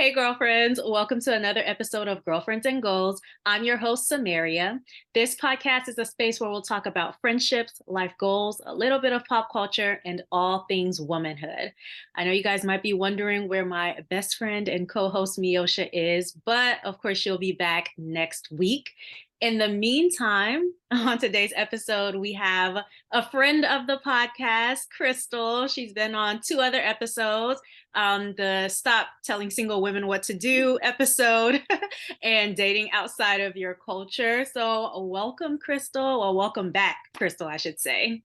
Hey, girlfriends. Welcome to another episode of Girlfriends and Goals. I'm your host, Samaria. This podcast is a space where we'll talk about friendships, life goals, a little bit of pop culture, and all things womanhood. I know you guys might be wondering where my best friend and co host, Miosha, is, but of course, she'll be back next week. In the meantime, on today's episode, we have a friend of the podcast, Crystal. She's been on two other episodes, the Stop Telling Single Women What to Do episode and dating outside of your culture. So, welcome, Crystal. Well, welcome back, Crystal, I should say.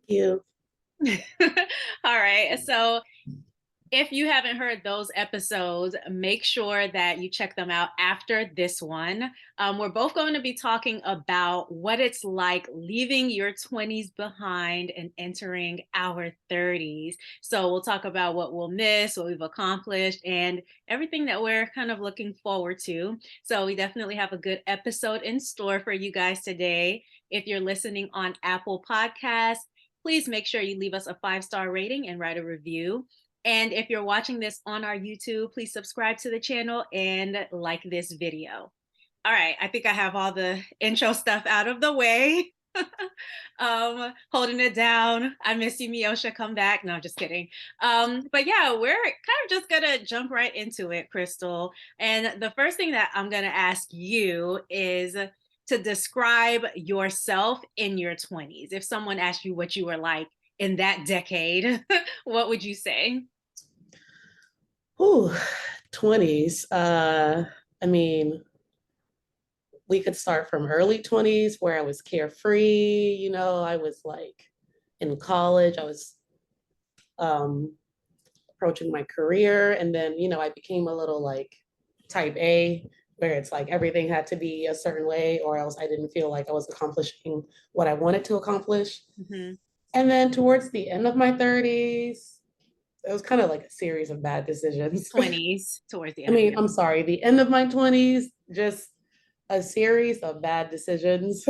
You. All right. So, if you haven't heard those episodes, make sure that you check them out after this one. We're both going to be talking about what it's like leaving your 20s behind and entering our 30s. So we'll talk about what we'll miss, what we've accomplished, and everything that we're kind of looking forward to. So we definitely have a good episode in store for you guys today. If you're listening on Apple Podcasts, please make sure you leave us a 5-star rating and write a review. And if you're watching this on our YouTube, please subscribe to the channel and like this video. All right, I think I have all the intro stuff out of the way. Holding it down. I miss you, Miosha. Come back. No, I'm just kidding. But yeah, we're kind of just gonna jump right into it, Crystal. And the first thing that I'm gonna ask you is to describe yourself in your 20s. If someone asked you what you were like in that decade, what would you say? Ooh, 20s. I mean, we could start from early 20s where I was carefree, I was like in college, I was um approaching my career, and then, I became a little like type A, where it's like everything had to be a certain way or else I didn't feel like I was accomplishing what I wanted to accomplish. Mm-hmm. And then towards the end of my 30s, it was kind of like a series of bad decisions. 20s towards the I end of mean, I'm sorry, the end of my 20s, just a series of bad decisions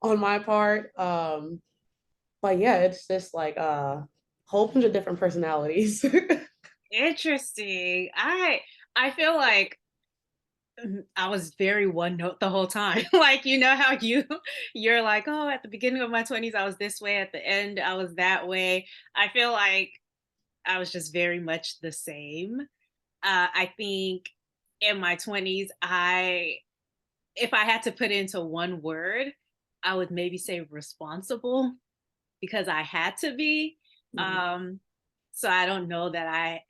on my part. But yeah, it's just like a whole bunch of different personalities. Interesting. I feel like I was very one note the whole time. Like you know how you're like, oh, at the beginning of my 20s I was this way, at the end I was that way. I feel like I was just very much the same. I think in my 20s if I had to put into one word, I would maybe say responsible because I had to be. Um, so I don't know that I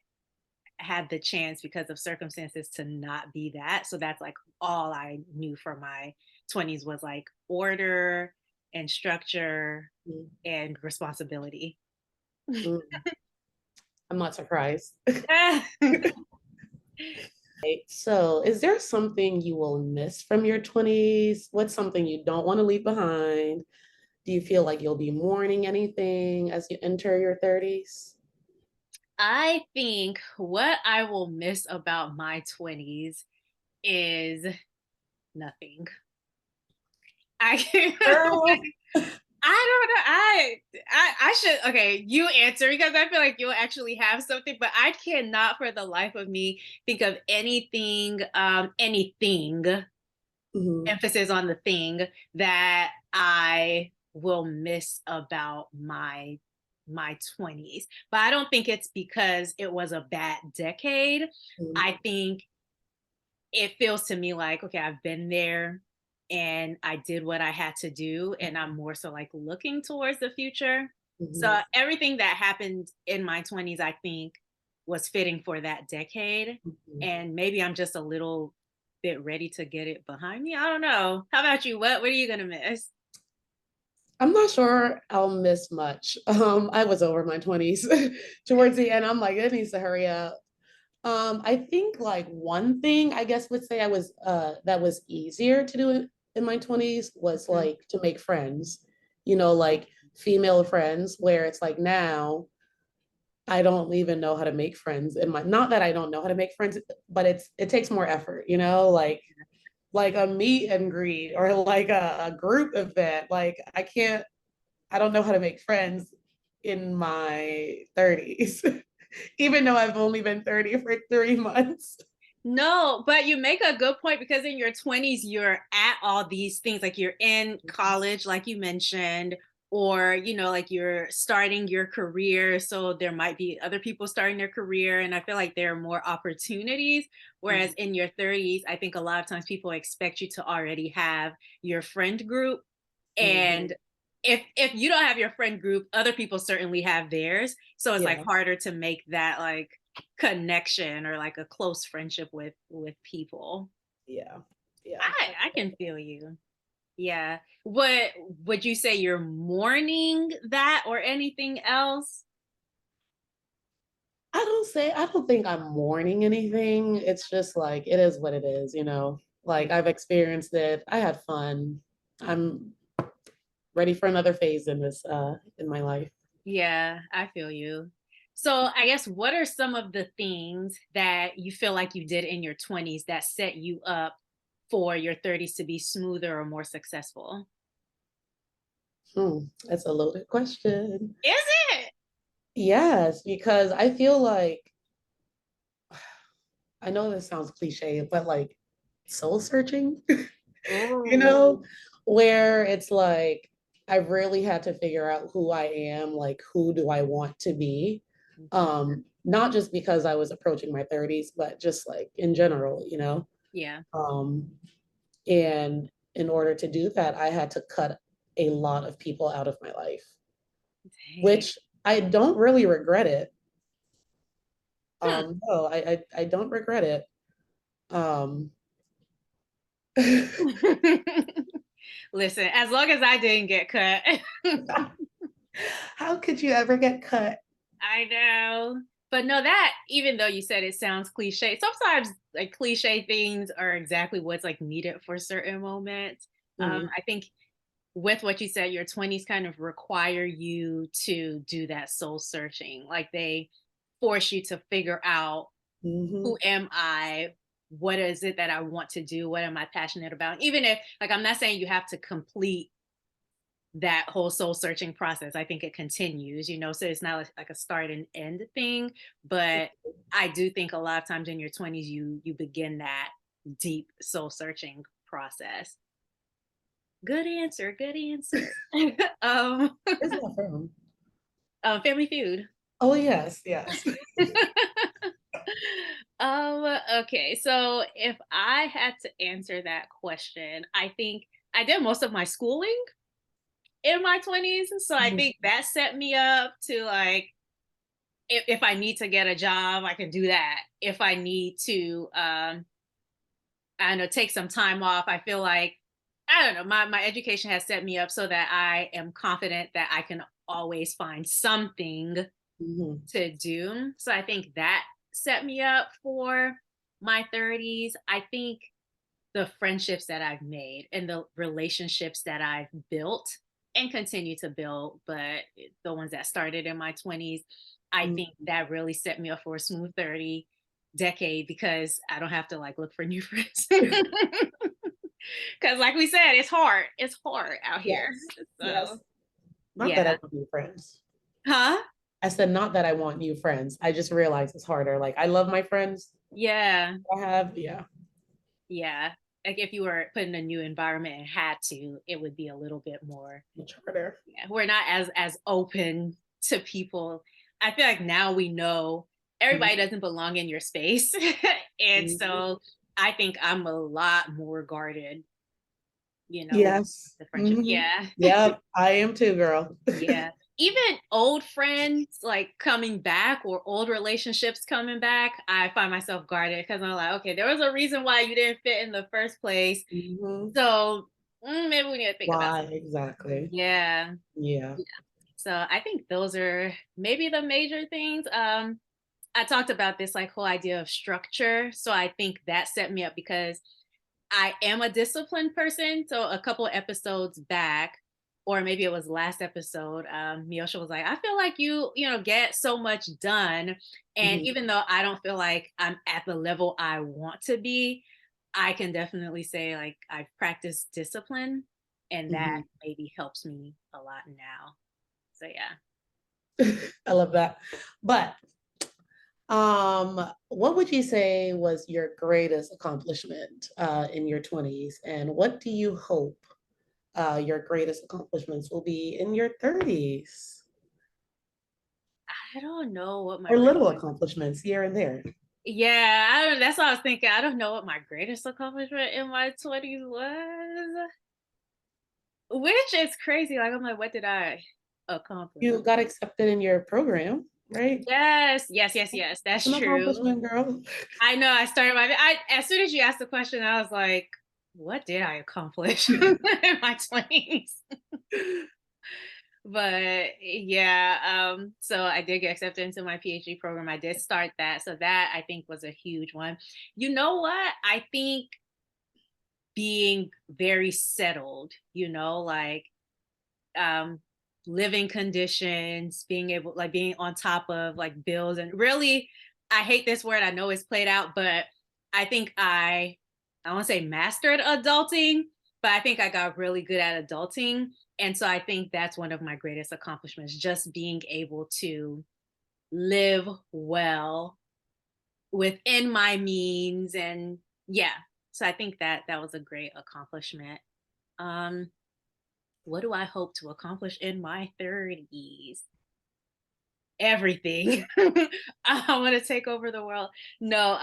had the chance because of circumstances to not be that. So that's like all I knew for my 20s was like order and structure and responsibility. Mm, I'm not surprised. So, is there something you will miss from your 20s? What's something you don't want to leave behind? Do you feel like you'll be mourning anything as you enter your 30s? I think what I will miss about my 20s is nothing. I Girl. I don't know. I should okay, you answer because I feel like you'll actually have something, but I cannot for the life of me think of anything, Mhm. emphasis on the thing that I will miss about my 20s. But I don't think it's because it was a bad decade. Mhm. I think it feels to me like, okay, I've been there and I did what I had to do. And I'm more so like looking towards the future. Mhm. So everything that happened in my 20s, I think, was fitting for that decade. Mhm. And maybe I'm just a little bit ready to get it behind me. I don't know. How about you? What are you gonna miss? I'm not sure I'll miss much. I was over my 20s towards the end. I'm like, it needs to hurry up. I think like one thing I guess would say I was that was easier to do in my 20s was Mhm. like to make friends, like female friends, where it's like now I don't even know how to make friends in my, not that I don't know how to make friends, but it takes more effort, like a meet and greet or like a group event. Like I don't know how to make friends in my 30s. even though I've only been 30 for 3 months. No, but you make a good point because in your 20s, you're at all these things, like you're in college, like you mentioned, or, like you're starting your career. So there might be other people starting their career. And I feel like there are more opportunities. Whereas Mhm. in your 30s, I think a lot of times people expect you to already have your friend group. Mhm. And if you don't have your friend group, other people certainly have theirs. So it's like Yeah, harder to make that like connection or like a close friendship with people. yeah, yeah. I can feel you. Yeah. What would you say you're mourning that or anything else? I don't think I'm mourning anything. It's just like it is what it is, you know. Like I've experienced it. I had fun. I'm ready for another phase in this in my life. Yeah, I feel you. So I guess what are some of the things that you feel like you did in your 20s that set you up for your 30s to be smoother or more successful? That's a loaded question. Is it? Yes, because I feel like I know this sounds cliche, but like soul searching, you Oh. know, where it's like I really had to figure out who I am, like who do I want to be? Not just because I was approaching my 30s, but just like in general, you know. Yeah. Um, and in order to do that, I had to cut a lot of people out of my life, Dang. which I don't really regret it. Hmm. No, I don't regret it. Um, Listen, as long as I didn't get cut. how could you ever get cut? I know. But no, that even though you said it sounds cliche, sometimes like cliche things are exactly what's like needed for certain moments. Mm, I think with what you said, your 20s kind of require you to do that soul searching. Like they force you to figure out who mhm, am I? What is it that I want to do? What am I passionate about? Even if, like, I'm not saying you have to complete that whole soul searching process. I think it continues, so it's not like a start and end thing. But I do think a lot of times in your 20s, you begin that deep soul searching process. Good answer. Good answer. um, where's that from? Family Feud. Oh, yes, yes. Okay, so if I had to answer that question, I think I did most of my schooling in my 20s. So I Mhm, think that set me up to like, if I need to get a job, I can do that. If I need to, I don't know, take some time off, I feel like, I don't know, my education has set me up so that I am confident that I can always find something mhm, to do. So I think that set me up for my 30s. I think the friendships that I've made and the relationships that I've built and continue to build, but the ones that started in my 20s, I think mhm. that really set me up for a smooth 30 decade because I don't have to like look for new friends. Because, like we said, it's hard. It's hard out here. Yes, So, yes. Not that I yeah. want new friends. Huh? I said not that I want new friends. I just realized it's harder. Like I love my friends Yeah. I have. Yeah, Yeah. Like if you were put in a new environment and had to, it would be a little bit more. much harder. Yeah, we're not as open to people. I feel like now we know Mhm, everybody doesn't belong in your space. And mhm. so I think I'm a lot more guarded, with Yes. the friendship. Hmm. Yeah. Yep. I am too, girl. Yeah. Even old friends like coming back or old relationships coming back, I find myself guarded because I'm like, okay, there was a reason why you didn't fit in the first place. Hmm. So maybe we need to think about Why something. exactly? Yeah. Yeah. So I think those are maybe the major things. I talked about this like whole idea of structure. So I think that set me up because I am a disciplined person. So a couple episodes back, or maybe it was last episode, Miosha was like, I feel like you get so much done. And Hmm. even though I don't feel like I'm at the level I want to be, I can definitely say like I've practiced discipline and that Hmm. maybe helps me a lot now. So yeah. I love that. But What would you say was your greatest accomplishment in your 20s? And what do you hope your greatest accomplishments will be in your 30s? I don't know what my Or great. little accomplishments here and there. Yeah, I don't. That's what I was thinking. I don't know what my greatest accomplishment in my 20s was, which is crazy. Like I'm like, what did I accomplish? You got accepted in your program, right? Yes, yes, yes, yes. That's That's an true. accomplishment, girl. I know. I started my. I as soon as you asked the question, I was like, what did I accomplish in my 20s? But yeah, so I did get accepted into my PhD program. I did start that. So that I think was a huge one. You know what? I think being very settled, like um living conditions, being able like being on top of like bills and really I hate this word, I know it's played out, but I think I want to say mastered adulting, but I think I got really good at adulting. And so I think that's one of my greatest accomplishments, just being able to live well within my means. And yeah, so I think that that was a great accomplishment. um what do I hope to accomplish in my 30s? Everything. I want to take over the world. No,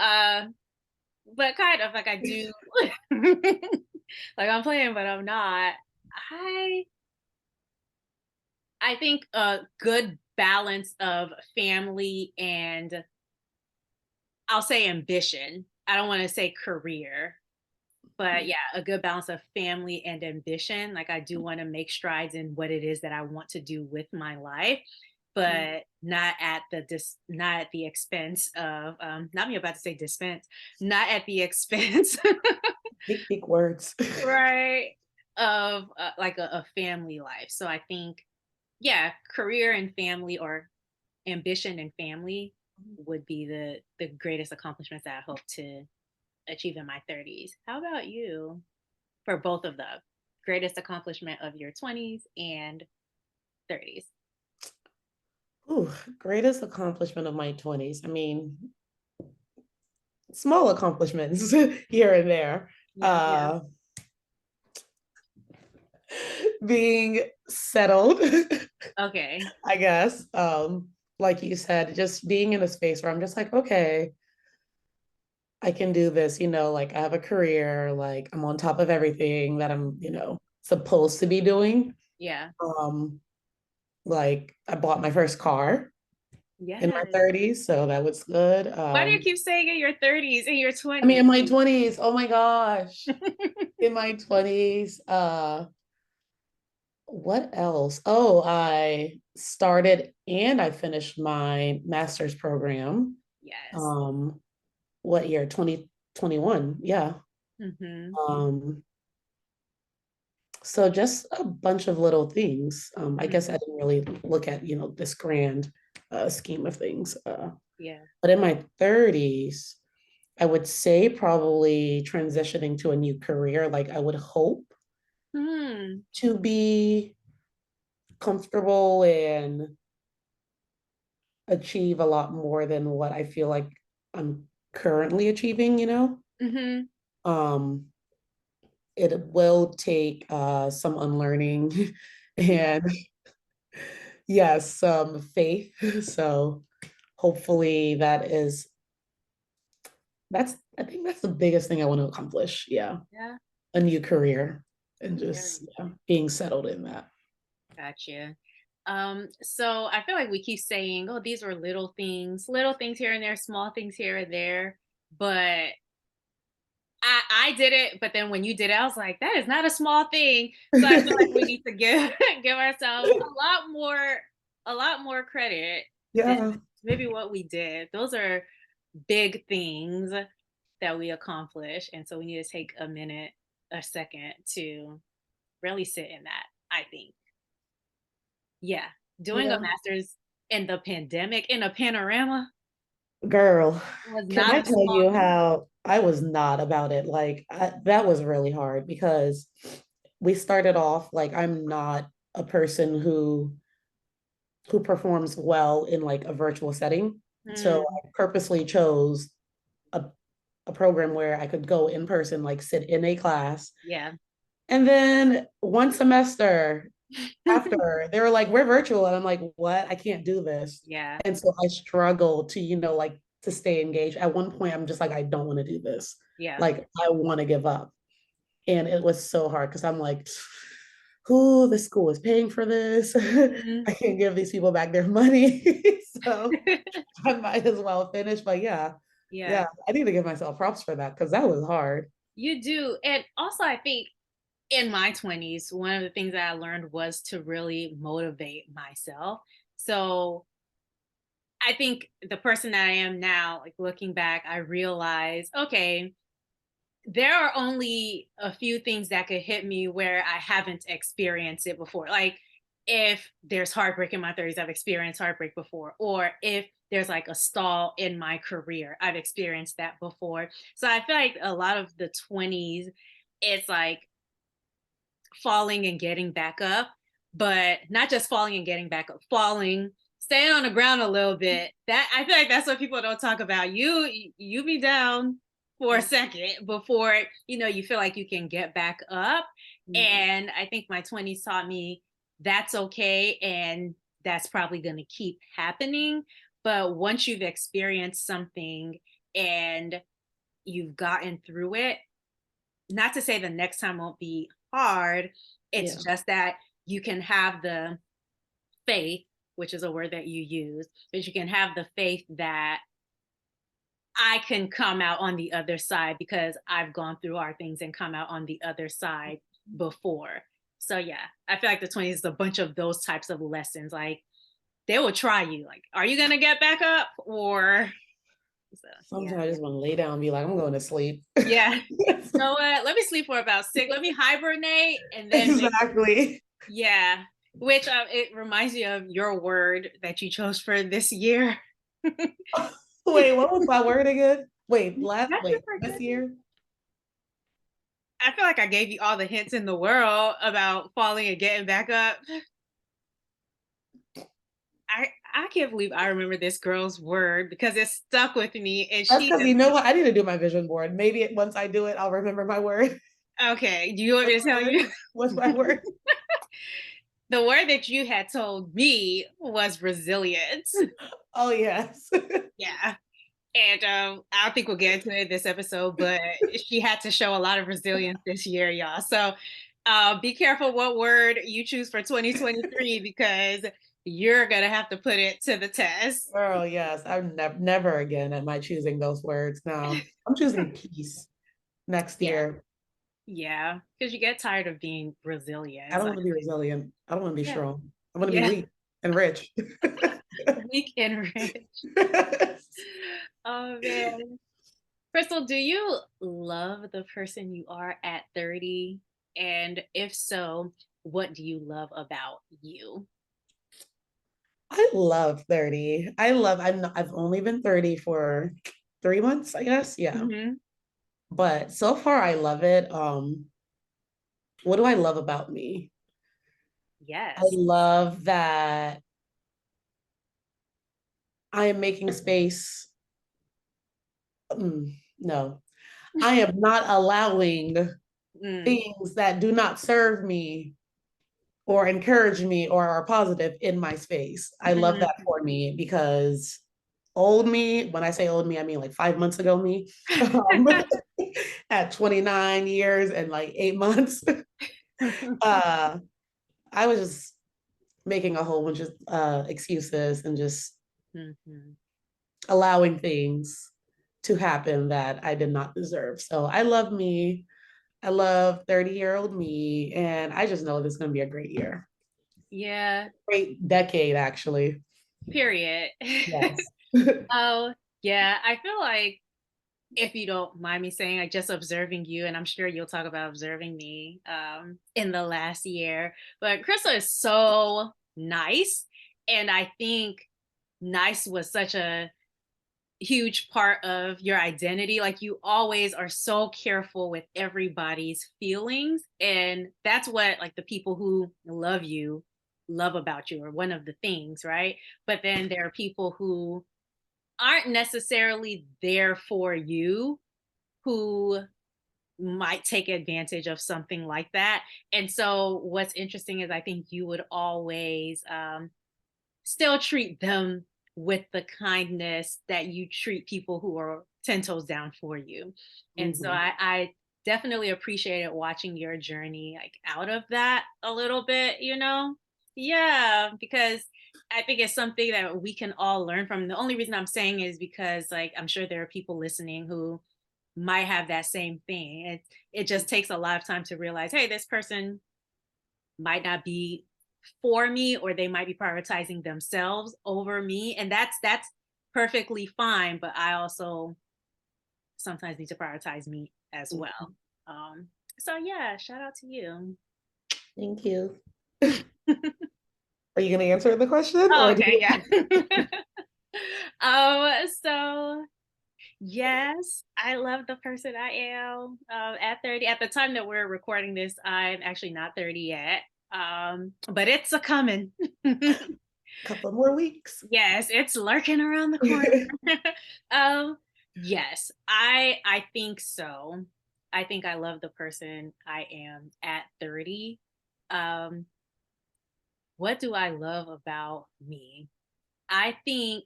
but kind of like I do. Like I'm playing, but I'm not. I I think a good balance of family and I'll say ambition. I don't want to say career, but yeah, a good balance of family and ambition. Like I do want to make strides in what it is that I want to do with my life, but not at the expense of not me about to say dispense, not at the expense Big, big words. right of like a family life. So I think yeah, career and family or ambition and family would be the greatest accomplishments that I hope to achieve in my 30s. How about you? For both of the greatest accomplishment of your 20s and 30s. Ooh, greatest accomplishment of my 20s. I mean, small accomplishments here and there. Yeah. Uh, being settled, Okay. I guess. Like you said, just being in a space where I'm just like, okay, I can do this, like I have a career, like I'm on top of everything that I'm, supposed to be doing. Yeah. Um, like I bought my first car in my Yes. 30s, so that was good. Why do you keep saying in your 30s, in your I mean, 20s? in my 20s, oh my gosh, in my 20s, what else? Oh, I started and I finished my master's program. Yes. Um, what year? 2021. Yeah. Mm-hmm. Um, so just a bunch of little things. I guess I Mm-hmm. didn't really look at, this grand scheme of things. Yeah. But in my 30s, I would say probably transitioning to a new career. Like I would hope Hmm. to be comfortable and achieve a lot more than what I feel like I'm currently achieving. Mm-hmm. Um, it will take some unlearning Yeah. and yes, some faith. So hopefully I think that's the biggest thing I want to accomplish. Yeah. Yeah. A new career and Very just nice. being settled in that. Gotcha. So I feel like we keep saying, oh, these were little things here and there, small things here and there. But I did it, but then when you did it, I was like, that is not a small thing. So I feel like we need to give give ourselves a lot more credit than Yeah. maybe what we did. Those are big things that we accomplish. And so we need to take a minute, a second to really sit in that, I think. Yeah. Doing a Yeah. master's in the pandemic in a panorama Girl, was can not I a tell small you thing. how I was not about it? That was really hard because we started off like I'm not a person who performs well in like a virtual setting. So Mm, I purposely chose a, a program where I could go in person, like sit in a class. yeah. And then one semester after, they were like, we're virtual. And I'm like, what? I can't do this. Yeah. And so I struggle to, like to stay engaged. At one point, I'm just like, I don't want to do this. Yeah. Like, I want to give up. And it was so hard because I'm like, who the school is paying for this? Mhm. I can't give these people back their money. So I might as well finish. But yeah, Yeah. yeah, I need to give myself props for that because that was hard. You do. And also, I think in my 20s, one of the things that I learned was to really motivate myself. So I think the person that I am now, like looking back, I realize, okay, there are only a few things that could hit me where I haven't experienced it before. Like if there's heartbreak in my 30s, I've experienced heartbreak before. Or if there's like a stall in my career, I've experienced that before. So I feel like a lot of the 20s, it's like falling and getting back up, but not just falling and getting back up, falling, staying on the ground a little bit. That I feel like that's what people don't talk about. You be down for a second before you feel like you can get back up. Mhm. And I think my 20s taught me that's okay and that's probably going to keep happening. But once you've experienced something and you've gotten through it, not to say the next time won't be hard. It's Yeah. just that you can have the faith, which is a word that you use, but you can have the faith that I can come out on the other side because I've gone through hard things and come out on the other side before. So yeah, I feel like the 20s is a bunch of those types of lessons. Like they will try you. Like, are you gonna get back up? Or so yeah. Sometimes I just want to lay down and be like, I'm going to sleep. Yeah. You know what? Let me sleep for about 6. Let me hibernate and then Exactly. yeah, which it reminds me of your word that you chose for this year. Wait, what was my word again? That's Wait, super this good. year? I feel like I gave you all the hints in the world about falling and getting back up. I can't believe I remember this girl's word because it stuck with me, and That's she because has you know what? I need to do my vision board. Maybe once I do it, I'll remember my word. okay. Do you want me What's to my tell word? you? What's my word? The word that you had told me was resilience. Oh, yes. Yeah. And I don't think we'll get into it this episode, but she had to show a lot of resilience this year, y'all. So be careful what word you choose for 2023 because you're going to have to put it to the test. Girl, yes. I'm never again am I choosing those words. No, I'm choosing peace next Yeah. year. Yeah. Because you get tired of being I resilient. don't So, want to be resilient. I don't want to be yeah. strong. I want to be Yeah. weak and rich. Weak and rich. Oh, man. Crystal, do you love the person you are at 30? And if so, what do you love about you? I love 30. I've only been 30 for 3 months, I guess. Yeah. Hmm. But so far I love it. What do I love about me? I Yes. love that I am making space. No, I am not allowing Mm, things that do not serve me or encourage me or are positive in my space. I love that mm. for me because old me, when I say old me, I mean like 5 months ago me, um, at 29 years and like 8 months, uh, I was just making a whole bunch of excuses and just Mhm. allowing things to happen that I did not deserve. So I love me. I love 30-year-old me. And I just know this is going to be a great year. Yeah, Great decade, actually. period. Yes. Oh, yeah. I feel like if you don't mind me saying, like just observing you, and I'm sure you'll talk about observing me in the last year, but Crystal is so nice. And I think nice was such a huge part of your identity. Like you always are so careful with everybody's feelings. And that's what like the people who love you love about you, or one of the things, right? But then there are people who aren't necessarily there for you, who might take advantage of something like that. And so what's interesting is I think you would always still treat them with the kindness that you treat people who are 10 toes down for you. And so Mhm. I definitely appreciated watching your journey like out of that a little bit, you know? Yeah, because I think it's something that we can all learn from. The only reason I'm saying is because like I'm sure there are people listening who might have that same thing. It just takes a lot of time to realize, hey, this person might not be for me, or they might be prioritizing themselves over me, and that's perfectly fine, but I also sometimes need to prioritize me as well. Mhm. um so yeah, shout out to you. Thank you. Are you going to answer the question Oh, or do okay, you? yeah. So yes, I love the person I am. At 30, at the time that we're recording this, I'm actually not 30 yet. But it's a coming. Couple more weeks? Yes, it's lurking around the corner. um, yes, I think so. I think I love the person I am at 30. Um, what do I love about me? I think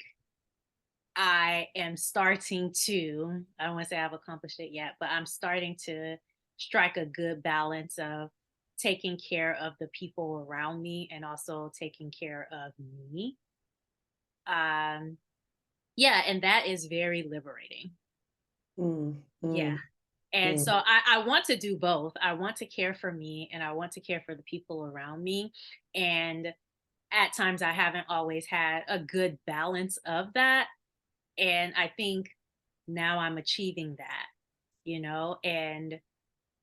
I am starting to, I don't want to say I've accomplished it yet, but I'm starting to strike a good balance of taking care of the people around me and also taking care of me. Um, yeah, and that is very liberating. Mm, Yeah. mm, And so mm, I want to do both. I want to care for me and I want to care for the people around me. And at times I haven't always had a good balance of that. And I think now I'm achieving that, and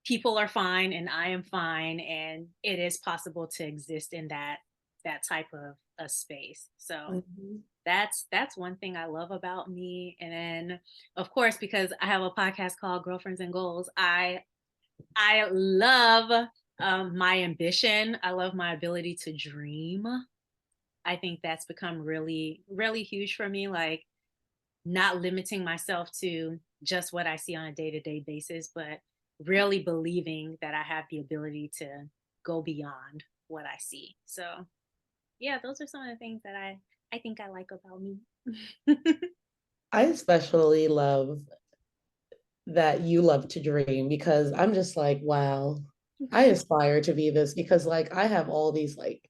people are fine and I am fine. And it is possible to exist in that type of a space. So mhm. that's one thing I love about me. And then of course, because I have a podcast called Girlfriends and Goals, I love my ambition. I love my ability to dream. I think that's become really, really huge for me. Like not limiting myself to just what I see on a day-to-day basis, but really believing that I have the ability to go beyond what I see. So yeah, those are some of the things that I think I like about me. I especially love that you love to dream because I'm just like, wow, I aspire to be this because like I have all these like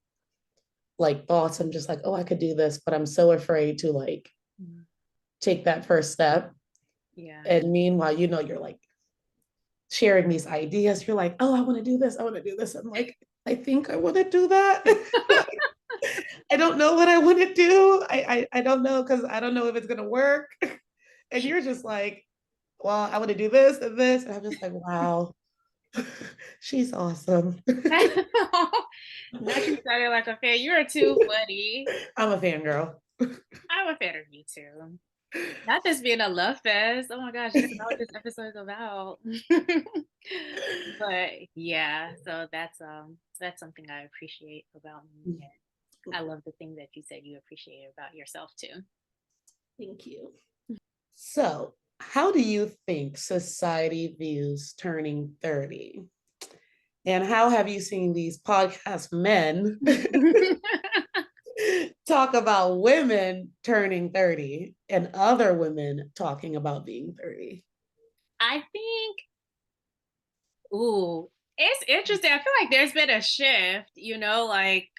thoughts. I'm just like, oh, I could do this, but I'm so afraid to like Mm, take that first step. yeah. And meanwhile, you're like sharing these ideas. You're like, oh, I want to do this. I want to do this. I'm like, I think I want to do that. Like, I don't know what I want to do. I don't know because I don't know if it's gonna work. And you're just like, well, I want to do this and this. And I'm just like, wow, she's awesome. Not you sounding like a fan. You're too funny. I'm a fangirl. I'm a fan of you too. Not this being a love fest. Oh my gosh, this is not what this episode is about. But yeah, so that's something I appreciate about me. And I love the thing that you said you appreciate about yourself too. Thank you. So, how do you think society views turning 30? And how have you seen these podcast men talk about women turning 30 and other women talking about being 30? I think, ooh, it's interesting. I feel like there's been a shift, like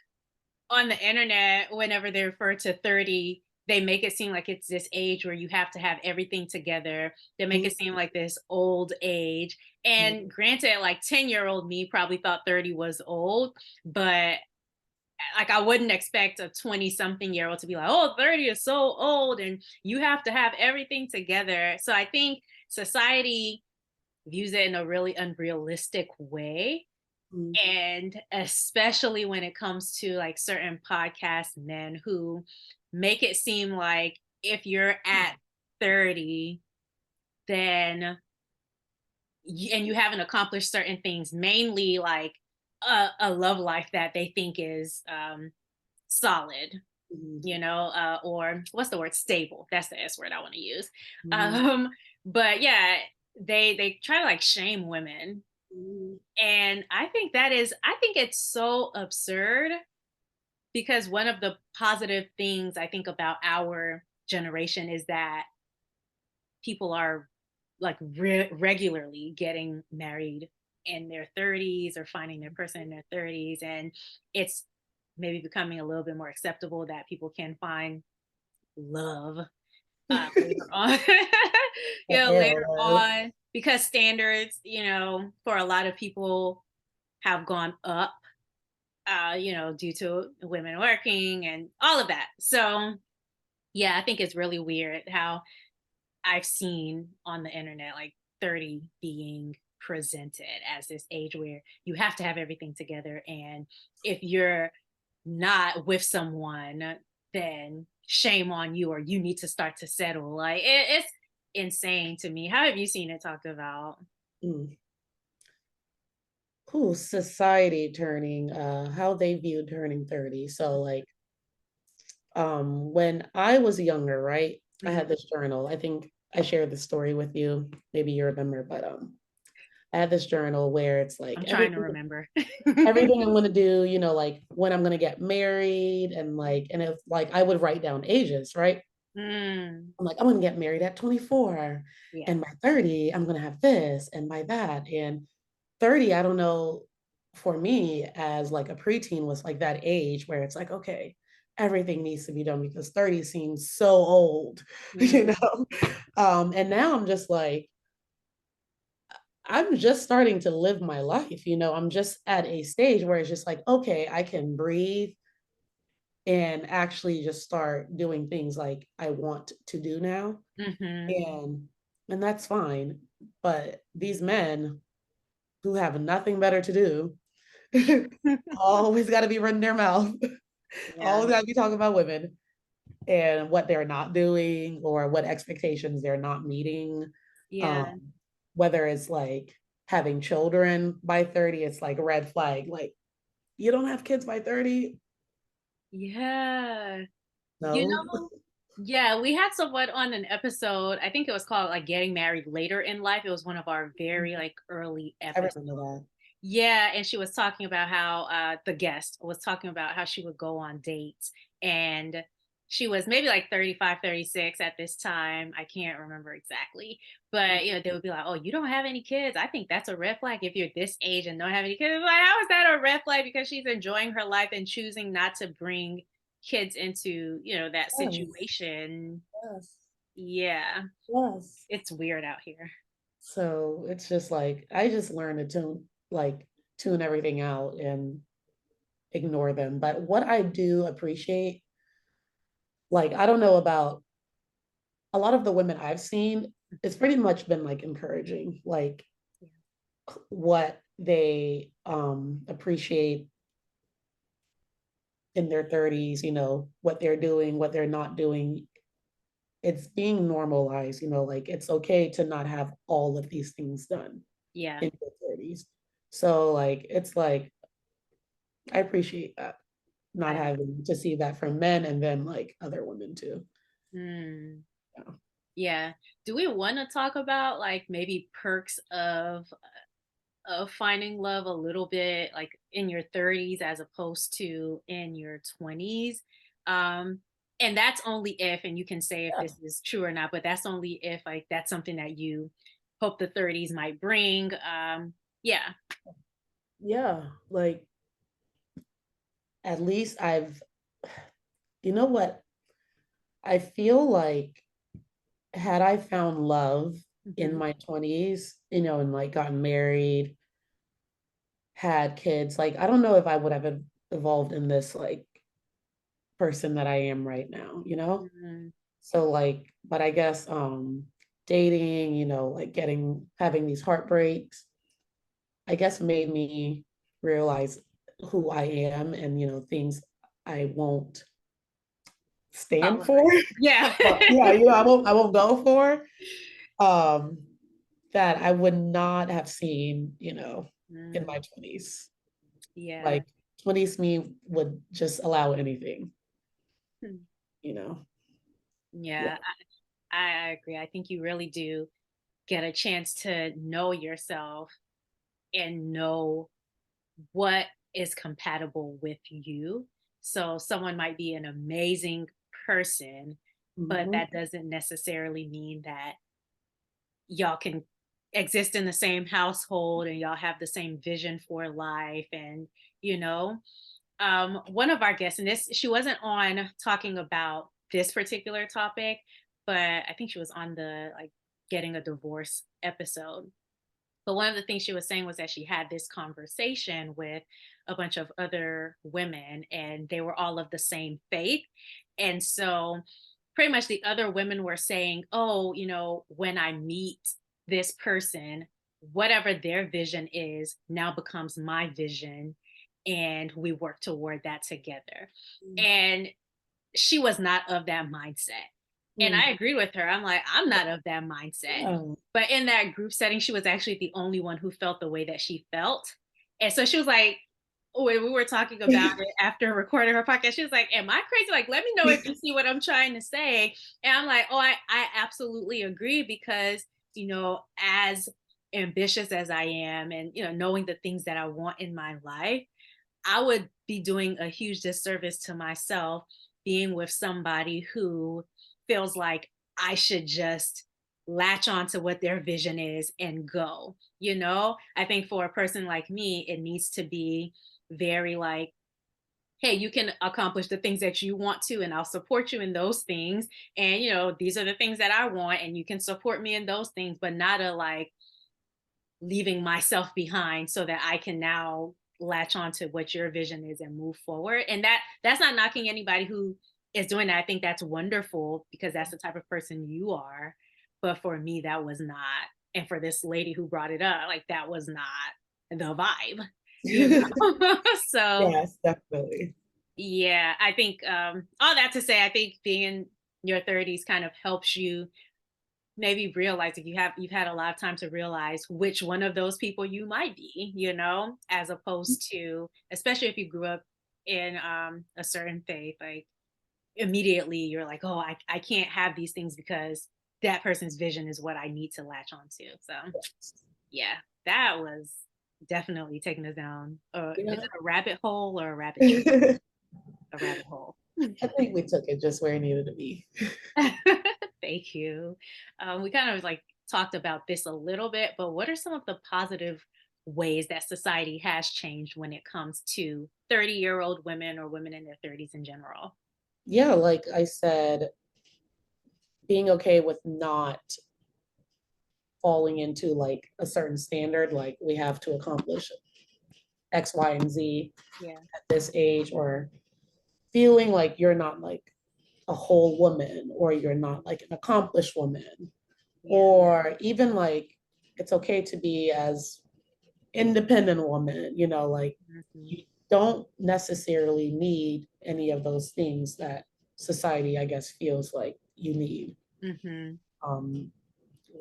on the internet, whenever they refer to 30, they make it seem like it's this age where you have to have everything together. They make it seem like this old age. And granted, like 10-year-old me probably thought 30 was old, but like I wouldn't expect a 20 something year old to be like, oh, 30 is so old and you have to have everything together. So I think society views it in a really unrealistic way. And especially when it comes to like certain podcast men who make it seem like if you're at 30, then and you haven't accomplished certain things, mainly like a love life that they think is solid. Mhm. or what's the word? Stable. That's the S word I want to use. Mhm. Um, but yeah, they try to like shame women. Mhm. And I think it's so absurd because one of the positive things I think about our generation is that people are like regularly getting married in their 30s or finding their person in their 30s, and it's maybe becoming a little bit more acceptable that people can find love later on. Later Yeah. on, because standards, for a lot of people have gone up, due to women working and all of that. So yeah, I think it's really weird how I've seen on the internet like 30 being presented as this age where you have to have everything together. And if you're not with someone, then shame on you, or you need to start to settle. Like it's insane to me. How have you seen it talked about? Mm. Who society turning, how they view turning 30. So like when I was younger, right? I Mhm. had this journal. I think I shared the story with you. Maybe you remember, but I had this journal where it's like I'm trying to remember. everything I'm gonna do, like when I'm gonna get married and if like I would write down ages, right? Mm, I'm like, I'm gonna get married at 24, yeah. and by 30, I'm gonna have this, and by that. And 30, I don't know, for me as like a preteen was like that age where it's like, okay, everything needs to be done because 30 seems so old, you Mm, know? And now I'm just like, I'm just starting to live my life, I'm just at a stage where it's just like, okay, I can breathe and actually just start doing things like I want to do now. mhm. And that's fine. But these men who have nothing better to do always got to be running their mouth, Yeah. always got to be talking about women and what they're not doing or what expectations they're not meeting. Yeah. Um, Whether it's like having children by 30, it's like a red flag. Like, you don't have kids by 30? Yeah. You No. know, yeah, we had someone on an episode. I think it was called like Getting Married Later in Life. It was one of our very like early I episodes. remember that. Yeah, and she was talking about how the guest was talking about how she would go on dates, and she was maybe like 35, 36 at this time. I can't remember exactly. But they would be like, "Oh, you don't have any kids. I think that's a red flag if you're this age and don't have any kids." Like, how is that a red flag? Because she's enjoying her life and choosing not to bring kids into, that Yes, situation. yes, Yeah, yes. it's weird out here. So it's just like I just learned to tune everything out and ignore them. But what I do appreciate, like I don't know about a lot of the women I've seen, it's pretty much been like encouraging, like Yeah. what they appreciate in their 30s, what they're doing, what they're not doing. It's being normalized, like it's okay to not have all of these things done Yeah. in your 30s. So like it's like I appreciate that, not I, having to see that from men and then like other women too. mm. Yeah. Yeah. Do we want to talk about like maybe perks of finding love a little bit like in your 30s as opposed to in your 20s? Um and that's only if, and you can say if Yeah. this is true or not, but that's only if like that's something that you hope the 30s might bring. Yeah. Yeah. Like at least you know what? I feel like had I found love in Hmm. my 20s, and like gotten married, had kids, like I don't know if I would have evolved in this like person that I am right now. Hmm. So like, but I guess dating, like having these heartbreaks, I guess made me realize who I am and things I won't stand for. Tolerate. Yeah. Well, yeah, I won't go for. Um that I would not have seen, in Mm, my 20s. yeah. Like 20s me would just allow anything. you know. Yeah. Yeah, I agree. I think you really do get a chance to know yourself and know what is compatible with you. So someone might be an amazing person, but Mhm. that doesn't necessarily mean that y'all can exist in the same household and y'all have the same vision for life. And you know, one of our guests, and this she wasn't on talking about this particular topic, but I think she was on the like getting a divorce episode. But one of the things she was saying was that she had this conversation with a bunch of other women, and they were all of the same faith. And so, pretty much the other women were saying, oh, when I meet this person, whatever their vision is now becomes my vision. And we work toward that together. And she was not of that mindset. And Mm. I agree with her. I'm like, I'm not of that mindset. Yeah. But in that group setting, she was actually the only one who felt the way that she felt. And so she was like, when we were talking about it after recording her podcast, she was like, am I crazy? Like, let me know if you see what I'm trying to say. And I'm like, oh, I absolutely agree because, as ambitious as I am and, knowing the things that I want in my life, I would be doing a huge disservice to myself being with somebody who feels like I should just latch on to what their vision is and go. I think for a person like me, it needs to be very like, hey, you can accomplish the things that you want to, and I'll support you in those things. And, these are the things that I want, and you can support me in those things, but not a like, leaving myself behind so that I can now latch on to what your vision is and move forward. And that's not knocking anybody who is doing that. I think that's wonderful because that's the type of person you are. But for me, that was not. And for this lady who brought it up, like that was not the vibe, so Yes, definitely. yeah, I think all that to say, I think being in your 30s kind of helps you maybe realize if you've had a lot of time to realize which one of those people you might be, as opposed to, especially if you grew up in a certain faith, like immediately you're like, oh, I can't have these things because that person's vision is what I need to latch onto. So yeah, that was definitely taking us down. Is Yeah. it a rabbit hole or a rabbit trail? A rabbit hole. I think we took it just where it needed to be. Thank you. We kind of like talked about this a little bit, but what are some of the positive ways that society has changed when it comes to 30-year-old women or women in their 30s in general? Yeah, like I said, being okay with not falling into like a certain standard, like we have to accomplish X, Y, and Z Yeah. at this age, or feeling like you're not like a whole woman, or you're not like an accomplished woman, Yeah. or even like it's okay to be as independent woman, like Hmm. you don't necessarily need any of those things that society, I guess, feels like you need. Hmm. Um,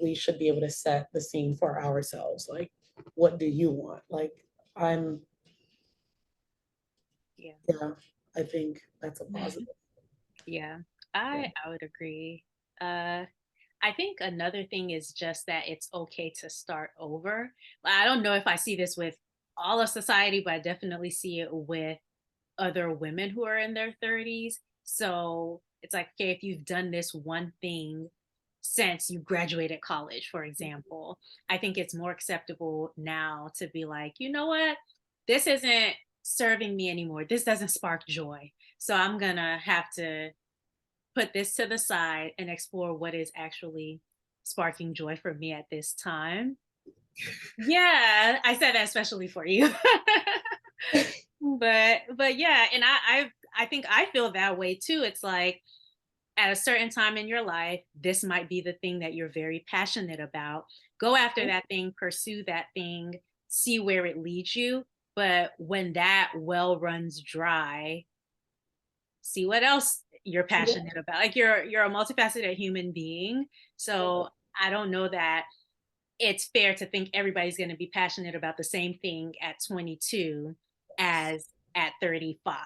we should be able to set the scene for ourselves. Like, what do you want? Like, I'm, Yeah. yeah, I think that's a positive. Yeah. Yeah. I would agree. Uh, I think another thing is just that it's okay to start over. I don't know if I see this with all of society, but I definitely see it with other women who are in their 30s. So it's like, okay, if you've done this one thing since you graduated college, for example, I think it's more acceptable now to be like, you know what? This isn't serving me anymore. This doesn't spark joy. So I'm going to have to put this to the side and explore what is actually sparking joy for me at this time. Yeah, I said that especially for you. But yeah, and I think I feel that way too. It's like at a certain time in your life, this might be the thing that you're very passionate about. Go after that thing, pursue that thing, see where it leads you. But when that well runs dry, see what else you're Yeah. passionate about. Like you're a multifaceted human being. So I don't know that it's fair to think everybody's going to be passionate about the same thing at 22 as at 35,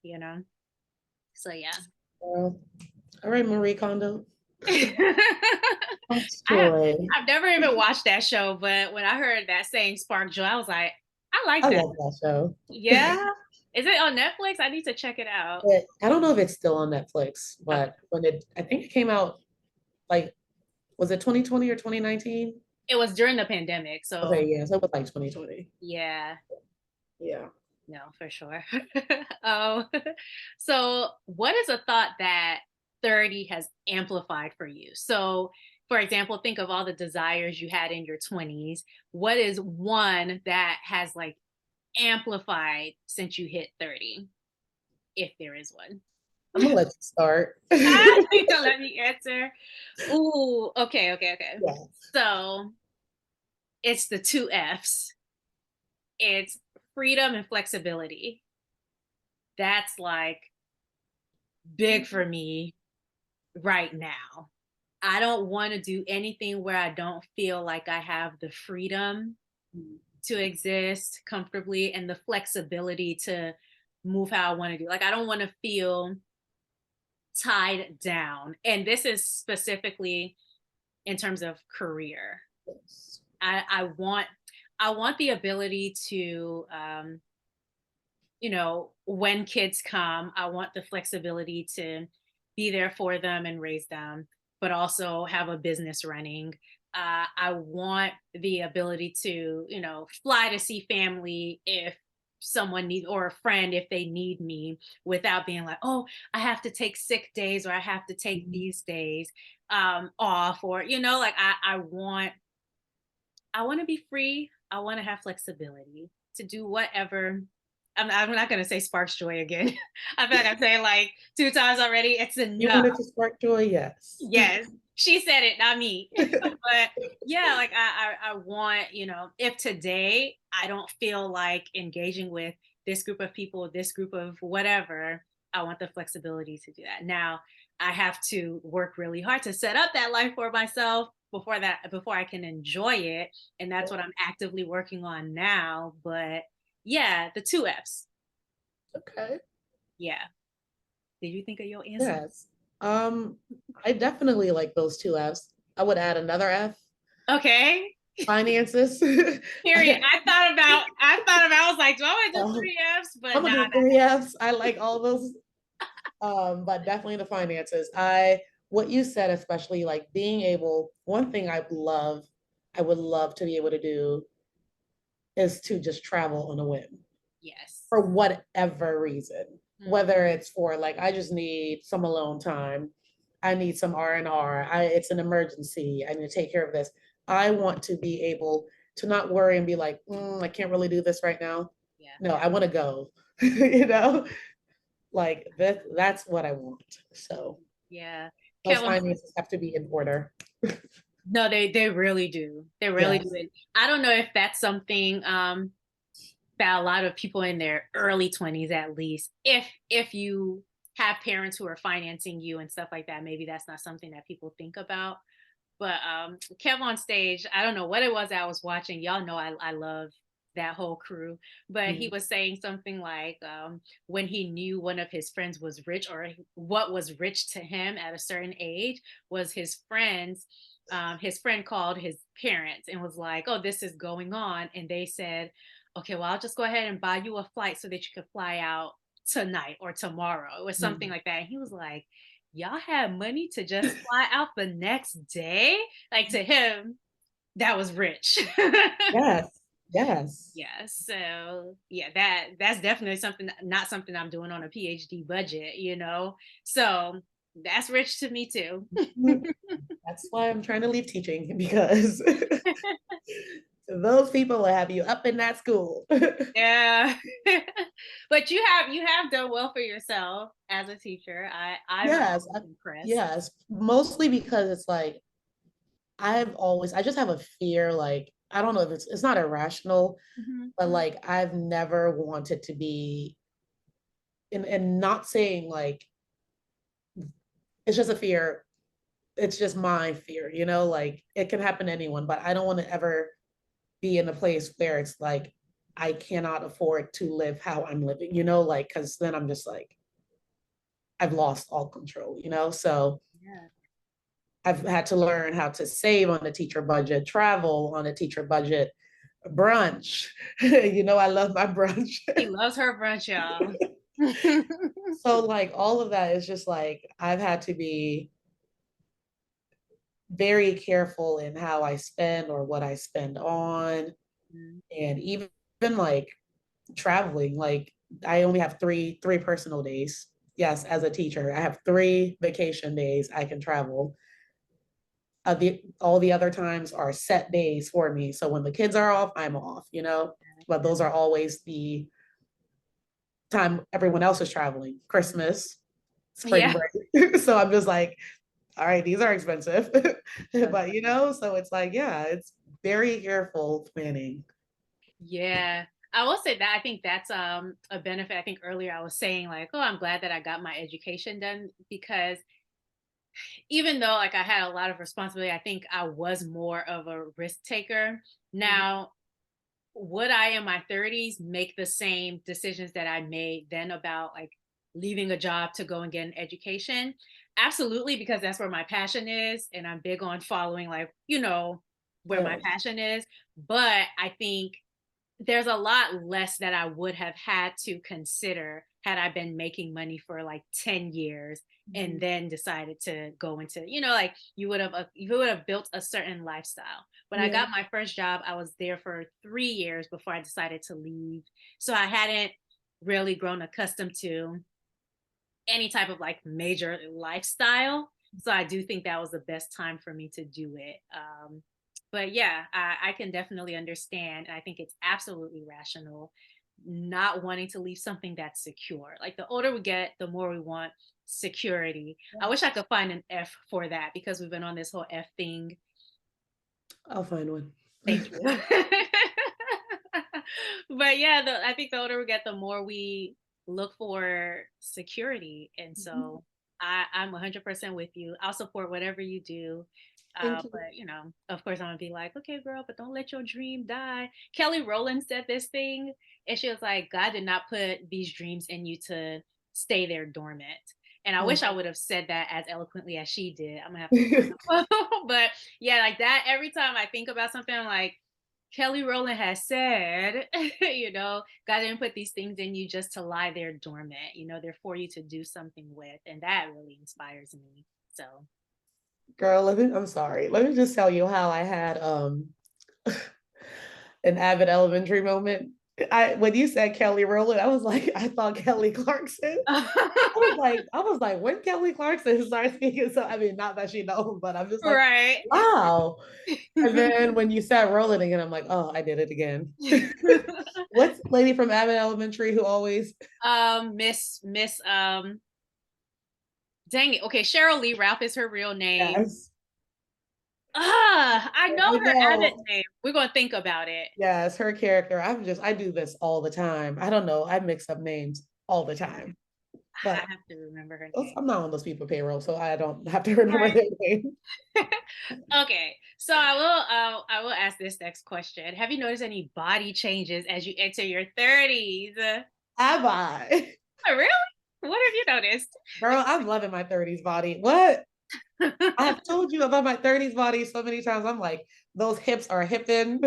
you know? So yeah. All right, Marie Kondo. Fox I have Joy. I've never even watched that show, but when I heard that saying spark joy, I was like, I I like that. love that show. Yeah. Is it on Netflix? I need to check it out. But I don't know if it's still on Netflix, Okay. but I think it came out like, was it 2020 or 2019? It was during the pandemic, so Okay, yeah, so it was like 2020. yeah, Yeah. no, for sure. Oh, so what is a thought that 30 has amplified for you? So, for example, think of all the desires you had in your 20s. What is one that has like amplified since you hit 30, if there is one? I'm gonna let you start. You don't let me answer. Ooh, okay, okay, okay. Yeah. So it's the two F's. It's freedom and flexibility. That's like big for me right now. I don't want to do anything where I don't feel like I have the freedom to exist comfortably and the flexibility to move how I want to do. Like I don't want to feel tied down. And this is specifically in terms of career. Yes. I want the ability to when kids come, I want the flexibility to be there for them and raise them, but also have a business running. I want the ability to, fly to see family if someone needs, or a friend if they need me, without being like, oh, I have to take sick days, or I have to take Mhm. these days off, or, like I want to be free. I want to have flexibility to do whatever. I'm not going to say sparks joy again. I feel like I say like two times already. It's You enough. wanted to spark joy? Yes. Yes, she said it, not me. But yeah, like I want, if today I don't feel like engaging with this group of people, this group of whatever, I want the flexibility to do that. Now I have to work really hard to set up that life for myself before I can enjoy it. And that's what I'm actively working on now. But yeah, the two F's. Okay. Yeah. Did you think of your answer? Yes. Um, I definitely like those two F's. I would add another F, Okay. finances. Period. I was like, do I want to do Um, three F's? But I'm nah, gonna do three F's. I like all those, but definitely the finances. What you said, especially like being able, one thing I would love to be able to do is to just travel on a whim yes. for whatever reason. Mm, Whether it's for like I just need some alone time, I need some R&R, it's an emergency, I need to take care of this. I want to be able to not worry and be like, I can't really do this right now. yeah. No, I want to go. you know, like that's what I want. So Yeah. those Kevin, finances have to be in order. no, they really do. They really do. Yes. And I don't know if that's something that a lot of people in their early 20s, at least, if you have parents who are financing you and stuff like that, maybe that's not something that people think about. But Kev on stage, I don't know what it was that I was watching. Y'all know I love that whole crew. But he Mhm. was saying something like when he knew one of his friends was rich, or what was rich to him at a certain age was his friends. His friend called his parents and was like, "Oh, this is going on," and they said, "Okay, well, I'll just go ahead and buy you a flight so that you could fly out tonight or tomorrow." It was something Mhm. like that. And he was like, y'all had money to just fly out the next day? Like to him, that was rich. Yes. Yes. Yeah. So yeah, that's definitely something, not something I'm doing on a PhD budget. So that's rich to me too. That's why I'm trying to leave teaching because those people will have you up in that school. Yeah. But you have done well for yourself as a teacher. I'm Yes, always impressed. yes, mostly because it's like I just have a fear, like I don't know if it's not irrational, Mhm. but like I've never wanted to be and not saying like it's just a fear, it's just my fear, like it can happen to anyone, but I don't want to ever be in a place where it's like I cannot afford to live how I'm living, like because then I'm just like I've lost all control, you know? So Yeah. I've had to learn how to save on a teacher budget, travel on a teacher budget, brunch. You know, I love my brunch. She loves her brunch, y'all. So like all of that is just like I've had to be very careful in how I spend or what I spend on. Mm, And even like traveling, like I only have three personal days. Yes, as a teacher, I have 3 vacation days I can travel. All the other times are set days for me. So when the kids are off, I'm off, you know. But those are always the time everyone else is traveling. Christmas, spring yeah. break. So I'm just like, all right, these are expensive. That's But you funny. know, so it's like, yeah, it's very careful planning. Yeah. I will say that I think that's a benefit. I think earlier I was saying like, oh, I'm glad that I got my education done because even though like I had a lot of responsibility, I think I was more of a risk taker. Mhm. Now, would I in my 30s make the same decisions that I made then about like leaving a job to go and get an education? Absolutely, because that's where my passion is. And I'm big on following, like, where my Yes. passion is. But I think there's a lot less that I would have had to consider had I been making money for like 10 years and Mhm. then decided to go into, like you would have built a certain lifestyle. When I Yeah. got my first job, I was there for 3 years before I decided to leave. So I hadn't really grown accustomed to any type of like major lifestyle. So I do think that was the best time for me to do it. But yeah, I can definitely understand. And I think it's absolutely rational not wanting to leave something that's secure. Like the older we get, the more we want security. I wish I could find an F for that because we've been on this whole F thing. I'll find one. Thank you. But yeah, I think the older we get, the more we look for security. And Mhm. so I'm 100% with you. I'll support whatever you do. Thank you. But, of course, I'm going to be like, okay, girl, but don't let your dream die. Kelly Rowland said this thing, and she was like, God did not put these dreams in you to stay there dormant. And I wish I Mhm. would have said that as eloquently as she did. I'm going to have to find a quote. But yeah, like that, every time I think about something, I'm like, Kelly Rowland has said, God didn't put these things in you just to lie there dormant. They're for you to do something with. And that really inspires me. So, Girl, I'm sorry. Let me just tell you how I had an Avid Elementary moment. I when you said Kelly Rowland, I was like, I thought Kelly Clarkson. I was like, when Kelly Clarkson started speaking, so I mean, not that she knows, but I'm just like, right. wow. And then when you said Rowland again, I'm like, oh, I did it again. What's lady from Abbott Elementary who always Miss, dang it. Okay, Cheryl Lee Ralph is her real name. yes, I know I her Abbott know. name. We're gonna think about it. Yes, her character. I do this all the time. I don't know. I mix up names all the time. I But have to remember her name. I'm not on those people payroll, so I don't have to remember Right. their name. Okay, so I will ask this next question. Have you noticed any body changes as you enter your 30s? Have I? Oh, really? What have you noticed? Girl, I'm loving my 30s body. What? I have told you about my 30s body so many times. I'm like, those hips are hipping.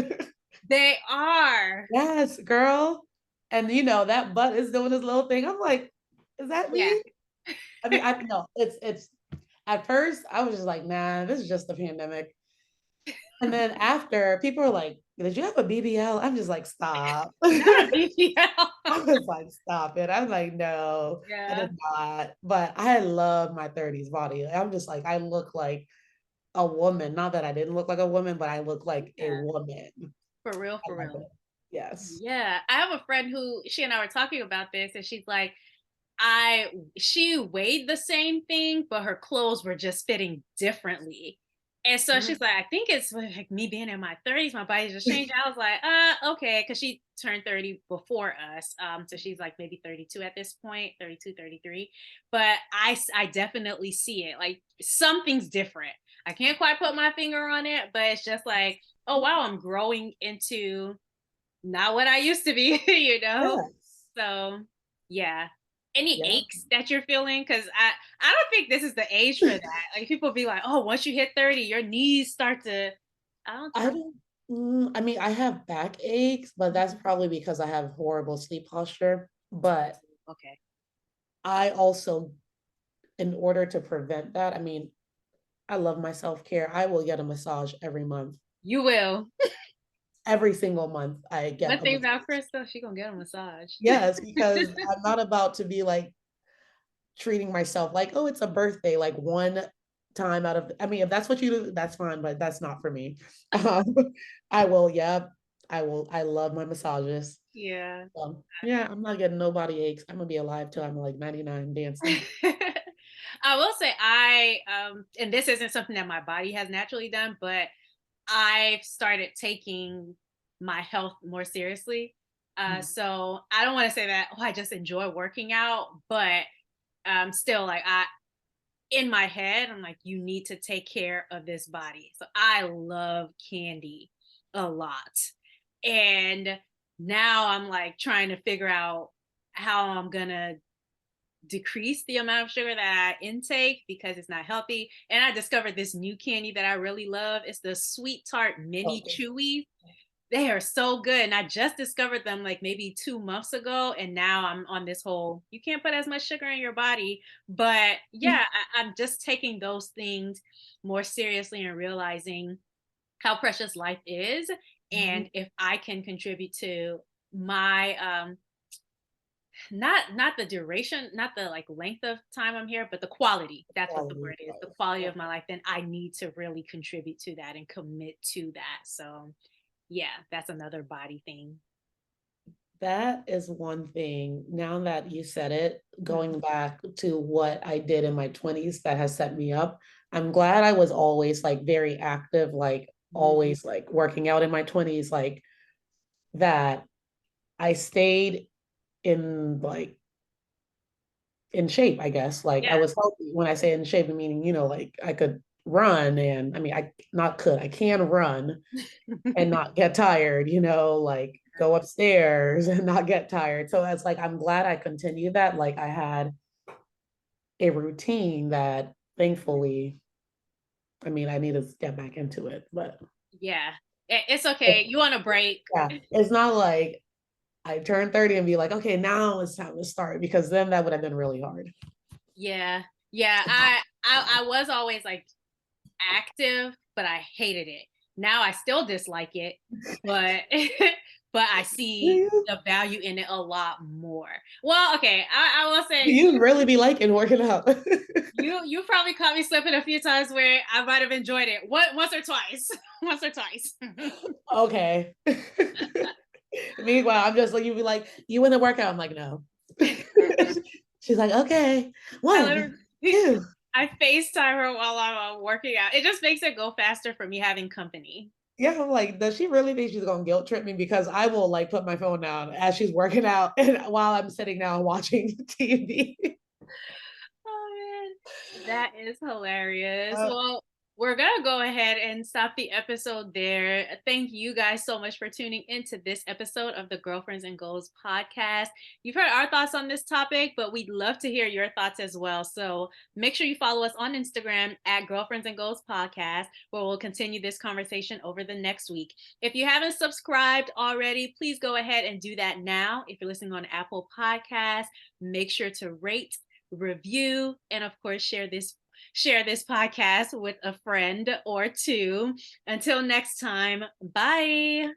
They are. Yes, girl. And you know, that butt is doing this little thing. I'm like, is that Yeah. me? I mean, I know it's at first I was just like, nah, this is just the pandemic. And then after people are like, did you have a BBL? I'm just like, stop. Not a I BBL. was like, stop it. I'm like, no, I Yeah. did not. But I love my 30s body. I'm just like, I look like a woman. Not that I didn't look like a woman, but I look like a Yeah. woman. For real, I for love real. it. Yes. Yeah. I have a friend who she and I were talking about this, and she's like, I she weighed the same thing, but her clothes were just fitting differently. And so Yeah. she's like, I think it's like me being in my 30s, my body just changed. I was like, okay, because she turned 30 before us. So she's like maybe 32 at this point, 32, 33. But I definitely see it. Like something's different. I can't quite put my finger on it, but it's just like, oh wow, I'm growing into not what I used to be, you know? Yes. So yeah. Any Yeah. aches that you're feeling? Because I don't think this is the age for that. Like people be like, oh, once you hit 30, your knees start to. I I don't, I mean, I have back aches, but that's probably because I have horrible sleep posture. But okay. I also, in order to prevent that, I mean, I love my self-care. I will get a massage every month. You will. Every single month, I get One a thing massage. about Krista, she gonna get a massage. Yes, because I'm not about to be like treating myself like, oh, it's a birthday, like one time out of, I mean, if that's what you do, that's fine, but that's not for me. Um, I will, yeah, I will. I love my massages. Yeah. Yeah, I'm not getting no body aches. I'm gonna be alive till I'm like 99 dancing. I will say and this isn't something that my body has naturally done, but I've started taking my health more seriously. So I don't want to say that, oh, I just enjoy working out, but still like in my head, I'm like, you need to take care of this body. So I love candy a lot. And now I'm like trying to figure out how I'm gonna decrease the amount of sugar that I intake because it's not healthy. And I discovered this new candy that I really love. It's the Sweet Tart Mini Okay. Chewy. They are so good. And I just discovered them like maybe 2 months ago. And now I'm on this whole, you can't put as much sugar in your body. But yeah, I'm just taking those things more seriously and realizing how precious life is. Mhm. And if I can contribute to my not the duration, not the like length of time I'm here, but the quality. That's what the Quality word of is. The life. quality Yeah. of my life. Then I need to really contribute to that and commit to that. So yeah, that's another body thing. That is one thing. Now that you said it, Mhm. going back to what I did in my 20s that has set me up, I'm glad I was always like very active, like Mhm. always like working out in my 20s, like that. I stayed in like in shape, I guess. Like I Yeah. was healthy. When I say in shape, meaning, like I could run and I mean, I can run and not get tired, like go upstairs and not get tired. So it's like I'm glad I continued that. Like I had a routine that thankfully, I mean, I need to get back into it, but Yeah. It's okay. it, You want a break. yeah, it's not like I turned 30 and be like, okay, now it's time to start because then that would have been really hard. Yeah. Yeah. I was always like active, but I hated it. Now I still dislike it, but but I see Do the value in it a lot more. Well, okay, I will say you really be liking working out? you probably caught me slipping a few times where I might have enjoyed it. What once or twice. Once or twice. Okay. Meanwhile, I'm just like, you be like, you in the workout? I'm like, no. She's like, okay, I one, literally two. I FaceTime her while I'm working out. It just makes it go faster for me having company. Yeah, I'm like, does she really think she's gonna guilt trip me? Because I will like put my phone down as she's working out and while I'm sitting down watching TV. Oh man, that is hilarious. Uh, Well, we're gonna go ahead and stop the episode there. Thank you guys so much for tuning into this episode of the Girlfriends and Goals podcast. You've heard our thoughts on this topic, but we'd love to hear your thoughts as well. So make sure you follow us on Instagram at Girlfriends and Goals podcast, where we'll continue this conversation over the next week. If you haven't subscribed already, please go ahead and do that now. If you're listening on Apple Podcasts, make sure to rate, review, and of course share this podcast with a friend or two. Until next time, bye.